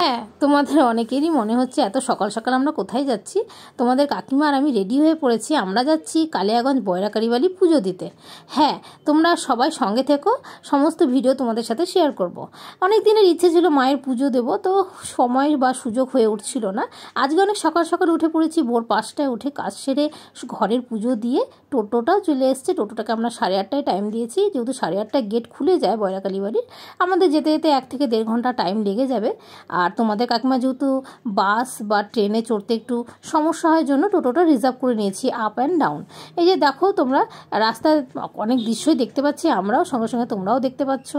হ্যাঁ, তোমাদের অনেকেরই মনে হচ্ছে এত সকাল সকাল আমরা কোথায় যাচ্ছি। তোমাদের কাকিমা আর আমি রেডি হয়ে পড়েছি, আমরা যাচ্ছি কালিয়াগঞ্জ বয়রাকালীবালি পুজো দিতে। হ্যাঁ, তোমরা সবাই সঙ্গে থেকো, সমস্ত ভিডিও তোমাদের সাথে শেয়ার করব। অনেক দিনের ইচ্ছে ছিল মায়ের পুজো দেব, তো সময় বা সুযোগ হয়ে উঠছিল না। আজকে অনেক সকাল সকাল উঠে পড়েছি, ভোর 5টায় উঠে কাজ সেরে ঘরের পুজো দিয়ে টোটোটাও চলে এসছে। টোটোটাকে আমরা 8:30টায় টাইম দিয়েছি, যেহেতু 8:30টায় গেট খুলে যায় বয়রাকালীবালির। আমাদের যেতে যেতে 1 থেকে 1.5 ঘন্টা টাইম লেগে যাবে। আর তোমাদের কাকিমা যেহেতু বাস বা ট্রেনে চড়তে একটু সমস্যা হয় জন্য টোটোটা রিজার্ভ করে নিয়েছি আপ অ্যান্ড ডাউন। এই যে দেখো তোমরা রাস্তায় অনেক দৃশ্যই দেখতে পাচ্ছি, আমরাও সঙ্গে সঙ্গে তোমরাও দেখতে পাচ্ছ।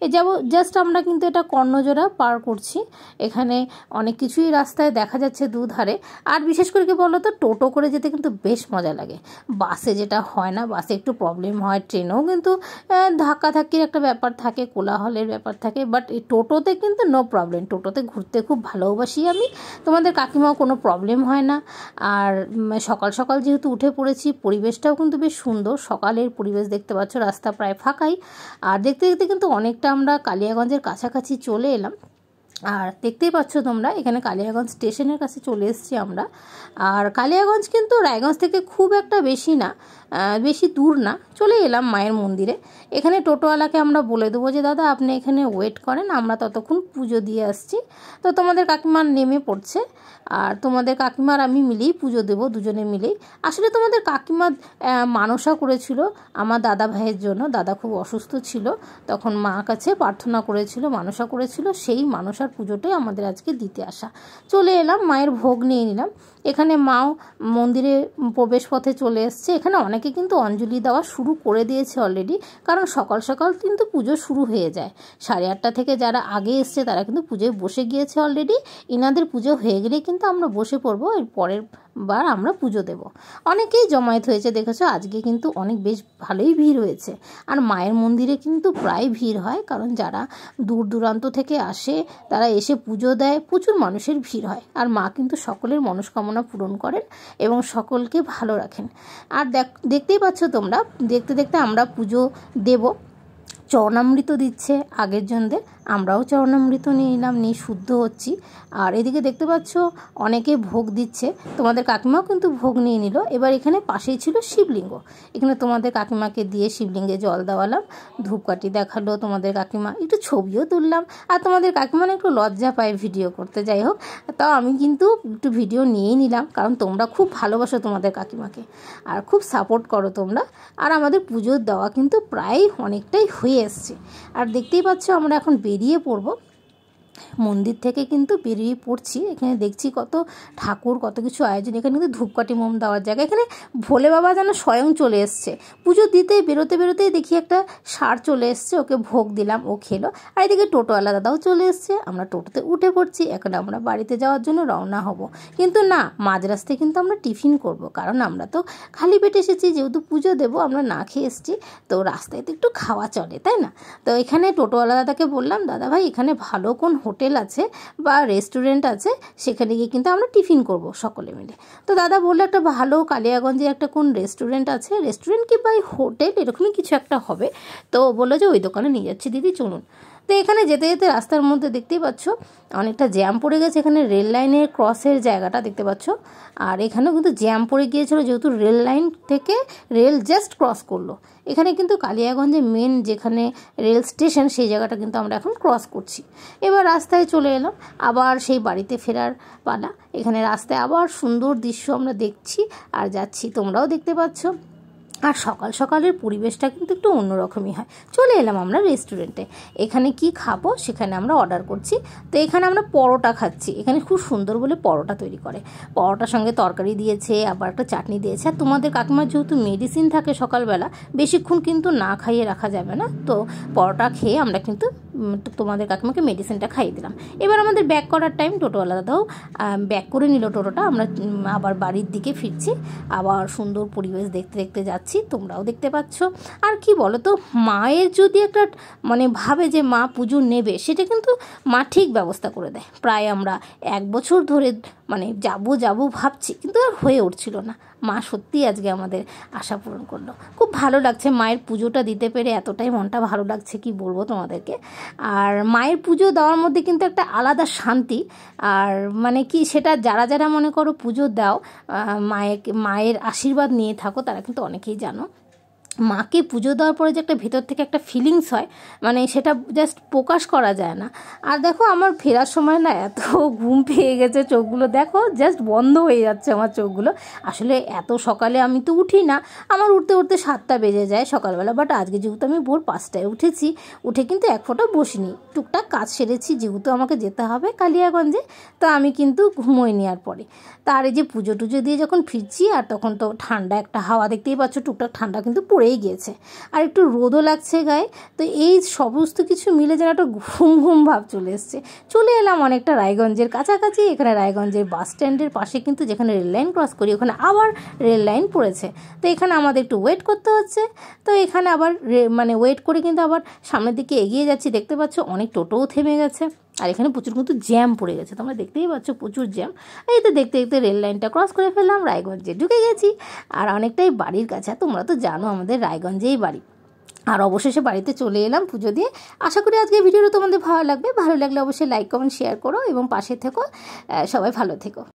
এই যাব জাস্ট আমরা কিন্তু এটা কর্ণজোড়া পার করছি। এখানে অনেক কিছুই রাস্তায় দেখা যাচ্ছে দুধারে। আর বিশেষ করে কি বলো তো, টোটো করে যেতে কিন্তু বেশ মজা লাগে। বাসে যেটা হয় না, বাসে একটু প্রবলেম হয়, ট্রেনেও কিন্তু ধাক্কাধাক্কির একটা ব্যাপার থাকে, কোলাহলের ব্যাপার থাকে, বাট এই টোটোতে কিন্তু নো প্রবলেম। টোটোতে ঘুরতে খুব ভালোবাসি আমি, তোমাদের কাকিমাও কোনো প্রবলেম হয় না। আর সকাল সকাল যেহেতু উঠে পড়েছি, পরিবেশটাও কিন্তু বেশ সুন্দর, সকালের পরিবেশ দেখতে পাচ্ছ, রাস্তা প্রায় ফাঁকাই। আর দেখতে দেখতে কিন্তু অনেকটা আমরা কালিয়াগঞ্জের কাছাকাছি চলে এলাম। আর দেখতেই পাচ্ছ তোমরা এখানে কালিয়াগঞ্জ স্টেশনের কাছে চলে এসেছি আমরা। আর কালিয়াগঞ্জ কিন্তু রায়গঞ্জ থেকে খুব একটা বেশি না, বেশি দূর না। চলে এলাম মায়ের মন্দিরে। এখানে টোটোওয়ালাকে আমরা বলে দেবো যে দাদা আপনি এখানে ওয়েট করেন, আমরা ততক্ষণ পুজো দিয়ে আসছি। তো তোমাদের কাকিমার নেমে পড়ছে, আর তোমাদের কাকিমার আমি মিলেই পুজো দেবো, দুজনে মিলেই। আসলে তোমাদের কাকিমা মানসা করেছিল আমার দাদা ভাইয়ের জন্য। দাদা খুব অসুস্থ ছিল, তখন মা কাছে প্রার্থনা করেছিল, মানসা করেছিল, সেই মানসার পুজোটাই আমাদের আজকে দিতে আসা। চলে এলাম, মায়ের ভোগ নিয়ে নিলাম। এখানে মাও মন্দিরে প্রবেশ পথে চলে এসছে। এখানে অনেকে কিন্তু অঞ্জলি দেওয়া শুরু করে দিয়েছে অলরেডি, কারণ সকাল সকাল কিন্তু পুজো শুরু হয়ে যায়। 8:30 থেকে যারা আগে এসছে তারা কিন্তু পুজোয় বসে গিয়েছে অলরেডি। ইনাদের পুজো হয়ে গেলেই কিন্তু আমরা বসে পড়বো, এর পরের বার আমরা পুজো দেব। অনেকেই জমায়েত হয়েছে দেখেছো, আজকে কিন্তু অনেক বেশ ভালোই ভিড় হয়েছে। আর মায়ের মন্দিরে কিন্তু প্রায় ভিড় হয়, কারণ যারা দূর দূরান্ত থেকে আসে তারা এসে পুজো দেয়, প্রচুর মানুষের ভিড় হয়। আর মা কিন্তু সকলের মনস্কামনা পূরণ করেন এবং সকলকে ভালো রাখেন। আর দেখতেই পাচ্ছ তোমরা, দেখতে দেখতে আমরা পুজো দেব। চরণামৃত দিচ্ছে আগের জনদের, আমরাও চরণামৃত নিয়ে নিলাম, নিয়ে শুদ্ধ হচ্ছি। আর এদিকে দেখতে পাচ্ছ অনেকে ভোগ দিচ্ছে, তোমাদের কাকিমাও কিন্তু ভোগ নিয়ে নিল। এবার এখানে পাশেই ছিল শিবলিঙ্গ, এখানে তোমাদের কাকিমাকে দিয়ে শিবলিঙ্গে জল দেওয়ালাম, ধূপকাঠি দেখালো তোমাদের কাকিমা, একটু ছবিও তুললাম। আর তোমাদের কাকিমা একটু লজ্জা পায় ভিডিও করতে, যাই হোক তাও আমি কিন্তু একটু ভিডিও নিয়েই নিলাম, কারণ তোমরা খুব ভালোবাসো তোমাদের কাকিমাকে আর খুব সাপোর্ট করো তোমরা। আর আমাদের পুজোর দেওয়া কিন্তু প্রায় অনেকটাই হয়ে এসছে। আর দেখতেই পাচ্ছ আমরা এখন বেরিয়ে পড়ব, মন্দির থেকে কিন্তু বেরিয়ে পড়ছি। এখানে দেখছি কত ঠাকুর, কত কিছু আয়োজন। এখানে কিন্তু ধূপকাঠি মোম দেওয়ার জায়গা, এখানে ভোলে বাবা যেন স্বয়ং চলে এসছে। পুজো দিতে বেরোতে বেরোতেই দেখি একটা ষাঁড় চলে এসছে, ওকে ভোগ দিলাম, ও খেলো। আর এদিকে টোটোওয়ালা দাদাও চলে এসছে, আমরা টোটোতে উঠে পড়ছি। এখন আমরা বাড়িতে যাওয়ার জন্য রওনা হব, কিন্তু না, মাঝ রাস্তায় কিন্তু আমরা টিফিন করব, কারণ আমরা তো খালি পেটে এসেছি, যেহেতু পুজো দেবো, আমরা না খেয়ে এসেছি, তো রাস্তায় তো একটু খাওয়া চলে, তাই না? তো এখানে টোটোওয়ালা দাদাকে বললাম, দাদা ভাই এখানে ভালো কোন হোটেল আছে বা রেস্টুরেন্ট আছে, সেখানে গিয়ে কিন্তু আমরা টিফিন করব সকলে মিলে। তো দাদা বললো একটা ভালো কালিয়াগঞ্জে একটা কোন রেস্টুরেন্ট আছে, রেস্টুরেন্ট কি বা হোটেল এরকমই কিছু একটা হবে। তো বললো যে ওই দোকানে নিয়ে যাচ্ছি দিদি, চলুন। তো এখানে যেতে যেতে রাস্তার মধ্যে দেখতেই পাচ্ছ অনেকটা জ্যাম পড়ে গেছে। এখানে রেল লাইনের ক্রসের জায়গাটা দেখতে পাচ্ছ, আর এখানেও কিন্তু জ্যাম পড়ে গিয়েছিল, যেহেতু রেল লাইন থেকে রেল জাস্ট ক্রস করলো। এখানে কিন্তু কালিয়াগঞ্জে মেন যেখানে রেল স্টেশন, সেই জায়গাটা কিন্তু আমরা এখন ক্রস করছি। এবার রাস্তায় চলে এলাম, আবার সেই বাড়িতে ফেরার পালা। এখানে রাস্তায় আবার সুন্দর দৃশ্য আমরা দেখছি আর যাচ্ছি, তোমরাও দেখতে পাচ্ছ। আর সকাল সকালের পরিবেশটা কিন্তু একটু অন্যরকমই হয়। চলে এলাম আমরা রেস্টুরেন্টে, এখানে কি খাবো সেখানে আমরা অর্ডার করছি। তো এখানে আমরা পরোটা খাচ্ছি, এখানে খুব সুন্দর বলে পরোটা তৈরি করে, পরোটার সঙ্গে তরকারি দিয়েছে, আবার একটা চাটনি দিয়েছে। আর তোমাদের কাকিমার যেহেতু মেডিসিন থাকে সকালবেলা, বেশিক্ষণ কিন্তু না খাইয়ে রাখা যাবে না, তো পরোটা খেয়ে আমরা কিন্তু তোমাদের কাকিমাকে মেডিসিনটা খাইয়ে দিলাম। এবার আমাদের ব্যাক করার টাইম, টোটোওয়ালা দাদাও ব্যাক করে নিল টোটোটা, আমরা আবার বাড়ির দিকে ফিরছি। আবার সুন্দর পরিবেশ দেখতে দেখতে যাচ্ছি, তোমরাও দেখতে পাচ্ছ। আর কি বলো তো, মায়ের যদি একটা মানে ভাবে যে মা পুজো নেবে, সেটা কিন্তু মা ঠিক ব্যবস্থা করে দেয়। প্রায় আমরা 1 বছর ধরে মানে যাবো ভাবছি, কিন্তু আর হয়ে উঠছিল না। মা সত্যিই আজকে আমাদের আশা পূরণ করলো। খুব ভালো লাগছে মায়ের পুজোটা দিতে পেরে, এতটাই মনটা ভালো লাগছে কি বলবো তোমাদেরকে। আর মায়ের পুজো দেওয়ার মধ্যে কিন্তু একটা আলাদা শান্তি। আর মানে কি, সেটা যারা যারা মনে করো পুজো দাও, মায়ের আশীর্বাদ নিয়ে থাকো, তারা কিন্তু অনেকেই জানো মাকে পুজো দেওয়ার পরে যে একটা ভেতর থেকে একটা ফিলিংস হয়, মানে সেটা জাস্ট প্রকাশ করা যায় না। আর দেখো আমার ফেরার সময় না এত ঘুম পেয়ে গেছে, চোখগুলো দেখো জাস্ট বন্ধ হয়ে যাচ্ছে আমার চোখগুলো। আসলে এত সকালে আমি তো উঠি না, আমার উঠতে উঠতে 7টা বেজে যায় সকালবেলা। বাট আজকে যেহেতু আমি ভোর 5টায় উঠেছি, উঠে কিন্তু এক ফোঁটা বসিনি, টুকটাক কাজ সেরেছি, যেহেতু আমাকে যেতে হবে কালিয়াগঞ্জে, তো আমি কিন্তু ঘুমোইনি আর পরে। তার এই যে পুজো টুজো দিয়ে যখন ফিরছি, আর তখন তো ঠান্ডা একটা হাওয়া, দেখতেই পাচ্ছ টুকটাক ঠান্ডা কিন্তু পড়েই গিয়েছে, আর একটু রোদও লাগছে গায়ে। তো এই সমস্ত কিছু মিলে যেন একটা ঘুম ঘুম ভাব চলে এসছে। চলে এলাম অনেকটা রায়গঞ্জের কাছাকাছি। এখানে রায়গঞ্জের বাস স্ট্যান্ডের পাশে কিন্তু যেখানে রেল লাইন ক্রস করি, ওখানে আবার রেল লাইন পড়েছে। তো এখানে আমাদের একটু ওয়েট করতে হচ্ছে। তো এখানে আবার মানে ওয়েট করে কিন্তু আবার সামনের দিকে এগিয়ে যাচ্ছি। দেখতে পাচ্ছ অনেক টোটোও থেমে গেছে, আর এখানে প্রচুর কিন্তু জ্যাম পড়ে গেছে, তোমরা দেখতেই পাচ্ছ প্রচুর জ্যাম। এই তো দেখতে দেখতে রেল লাইনটা ক্রস করে ফেললাম, রায়গঞ্জে ঢুকে গেছি, আর অনেকটাই বাড়ির কাছে। তোমরা তো জানো আমাদের রায়গঞ্জেই বাড়ি। আর অবশেষে বাড়িতে চলে এলাম পুজো দিয়ে। আশা করি আজকে ভিডিওটা তোমাদের ভালো লাগবে। ভালো লাগলে অবশ্যই লাইক কমেন্ট শেয়ার করো এবং পাশে থেকো। সবাই ভালো থেকো।